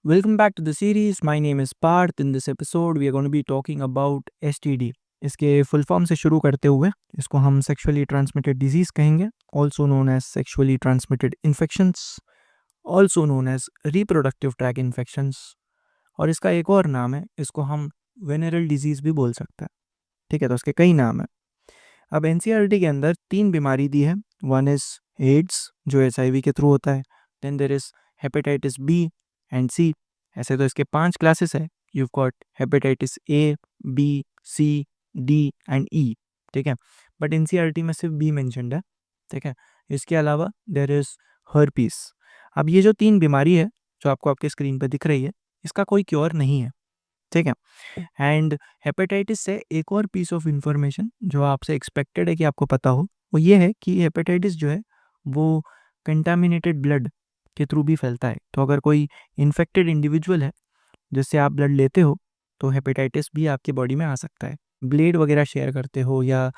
Welcome back to the series. My name is Parth. In this episode, we are going to be talking about STD. इसके full form से शुरू करते हुए इसको हम sexually transmitted disease कहेंगे, also known as sexually transmitted infections, also known as reproductive tract infections, और इसका एक और नाम है, इसको हम वेनेरल डिजीज़ भी बोल सकते हैं। ठीक है, तो इसके कई नाम हैं। अब NCERT के अंदर 3 बीमारी दी है। वन इज़ एड्स, जो HIV के थ्रू होता है। Then there is hepatitis B and C। ऐसे तो इसके 5 क्लासेस है। You got hepatitis A, B, C, D and E। ठीक है, बट NCERT में सिर्फ B मेंशन्ड है। ठीक है, इसके अलावा देर इज़ हर्पीस। अब ये जो 3 बीमारी है जो आपको आपके स्क्रीन पर दिख रही है, इसका कोई क्योर नहीं है। ठीक है, एंड हेपेटाइटिस से एक और पीस ऑफ इंफॉर्मेशन जो आपसे एक्सपेक्टेड है कि आपको पता हो, वो ये है कि हेपेटाइटिस जो है वो कंटामिनेटेड ब्लड के थ्रू भी फैलता है। तो अगर कोई इन्फेक्टेड इंडिविजुअल है जिससे आप ब्लड लेते हो, तो हेपेटाइटिस भी आपकी बॉडी में आ सकता है। ब्लेड वगैरह शेयर करते हो या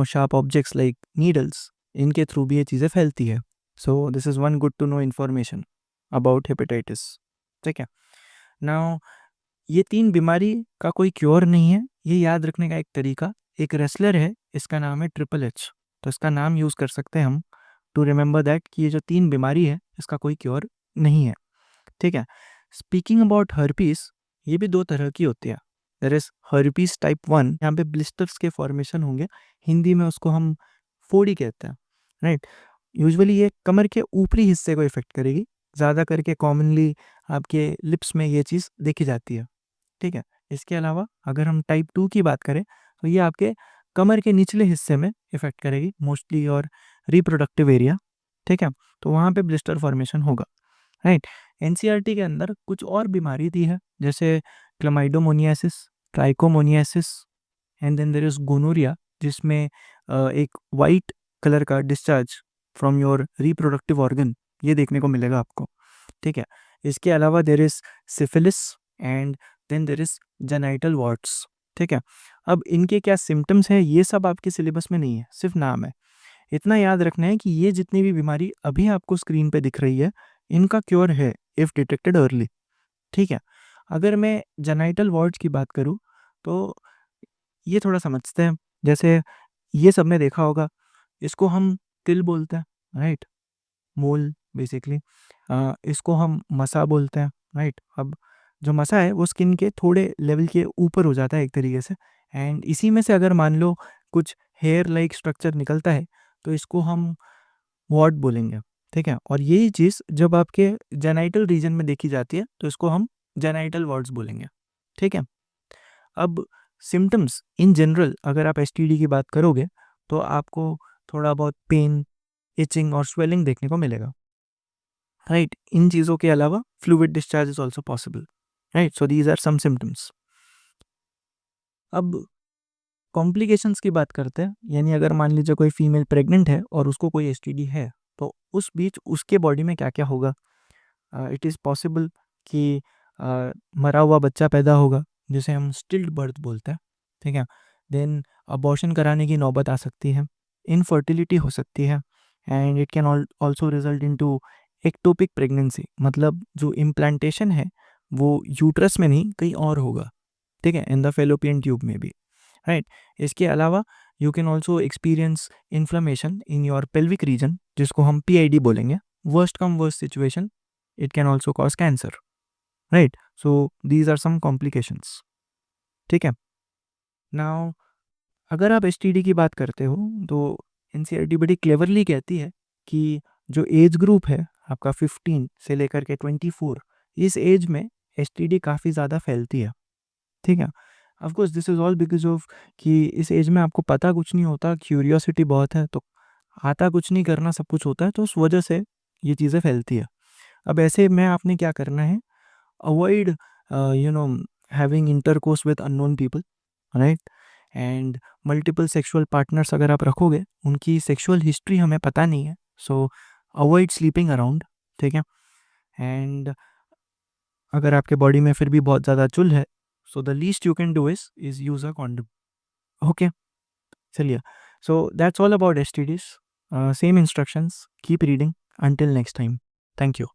शार्प ऑब्जेक्ट्स लाइक नीडल्स, इनके थ्रू भी ये चीज़ें फैलती है। So this is one good to know information about hepatitis. ठीक है, नाउ ये 3 बीमारी का कोई क्योर नहीं है। ये याद रखने का एक तरीका, एक रेसलर है, इसका नाम है ट्रिपल एच, तो इसका नाम यूज़ कर सकते हैं हम टू रिमेंबर दैट कि ये जो 3 बीमारी है इसका कोई क्योर नहीं है। ठीक है, स्पीकिंग अबाउट हर्पीस, ये भी 2 तरह की होती है। देयर इज हर्पीस टाइप 1, यहाँ पे ब्लिस्टर्स के फॉर्मेशन होंगे, हिंदी में उसको हम फोड़ी कहते हैं। राइट, यूजुअली ये कमर के ऊपरी हिस्से को इफेक्ट करेगी। ज़्यादा करके कॉमनली आपके लिप्स में ये चीज़ देखी जाती है। ठीक है, इसके अलावा अगर हम टाइप 2 की बात करें तो ये आपके कमर के निचले हिस्से में इफेक्ट करेगी मोस्टली, और रिप्रोडक्टिव एरिया। ठीक है, तो वहाँ पे ब्लिस्टर फॉर्मेशन होगा। राइट, NCERT के अंदर कुछ और बीमारी दी है, जैसे chlamydomoniasis, trichomoniasis and then there is gonorrhoea, जिसमें एक वाइट कलर का discharge from your reproductive organ ये देखने को मिलेगा आपको। ठीक है, इसके अलावा there is syphilis and then there is genital warts. ठीक है, अब इनके क्या सिम्टम्स हैं ये सब आपके सिलेबस में नहीं है, सिर्फ नाम है। इतना याद रखना है कि ये जितनी भी बीमारी अभी आपको स्क्रीन पे दिख रही है, इनका क्योर है इफ़ डिटेक्टेड अर्ली। ठीक है, अगर मैं जेनाइटल वॉर्ट्स की बात करूँ तो ये थोड़ा समझते हैं। जैसे ये सब ने देखा होगा, इसको हम तिल बोलते हैं, राइट, मोल बेसिकली। इसको हम मसा बोलते हैं, राइट। अब जो मसा है वो स्किन के थोड़े लेवल के ऊपर हो जाता है एक तरीके से, एंड इसी में से अगर मान लो कुछ हेयर लाइक स्ट्रक्चर निकलता है तो इसको हम वॉर्ट बोलेंगे। ठीक है, और यही चीज़ जब आपके जेनाइटल रीजन में देखी जाती है तो इसको हम जेनाइटल वॉर्ट्स बोलेंगे। ठीक है, अब सिम्टम्स इन जनरल अगर आप STD की बात करोगे तो आपको थोड़ा बहुत पेन, इचिंग और स्वेलिंग देखने को मिलेगा। राइट, इन चीज़ों के अलावा fluid discharge is also possible. Right, so these are some symptoms. अब कॉम्प्लिकेशंस की बात करते हैं, यानी अगर मान लीजिए कोई फीमेल प्रेग्नेंट है और उसको कोई STD है, तो उस बीच उसके बॉडी में क्या क्या होगा। इट इज़ पॉसिबल कि मरा हुआ बच्चा पैदा होगा, जिसे हम स्टिल्ड बर्थ बोलते हैं। ठीक है, देन अबॉर्शन कराने की नौबत आ सकती है, इनफर्टिलिटी हो सकती है, and it can also result into ectopic pregnancy, मतलब जो इम्प्लांटेशन है वो यूट्रस में नहीं कहीं और होगा। ठीक है, इन द फेलोपियन ट्यूब में भी। राइट, इसके अलावा you can also experience inflammation in your pelvic region, जिसको हम PID बोलेंगे। Worst come worst situation, it can also cause cancer. Right, so these are some complications. ठीक है, now अगर आप STD की बात करते हो तो NCERT बड़ी क्लेवरली कहती है कि जो एज ग्रुप है आपका 15 से लेकर के 24, इस एज में STD काफ़ी ज़्यादा फैलती है। ठीक है, of course this is all because of कि इस एज में आपको पता कुछ नहीं होता, क्यूरियोसिटी बहुत है, तो आता कुछ नहीं, करना सब कुछ होता है, तो उस वजह से ये चीज़ें फैलती है। अब ऐसे में आपने क्या करना है, avoid having intercourse with unknown people, right, and multiple sexual partners अगर आप रखोगे, उनकी सेक्सुअल हिस्ट्री हमें पता नहीं है, सो अवॉइड स्लीपिंग अराउंड। ठीक है, एंड अगर आपके बॉडी में फिर भी बहुत ज़्यादा चुल है, so the least you can do is use a condom. Okay, चलिए, so that's all about STDs. Same instructions, keep reading. Until next time, thank you.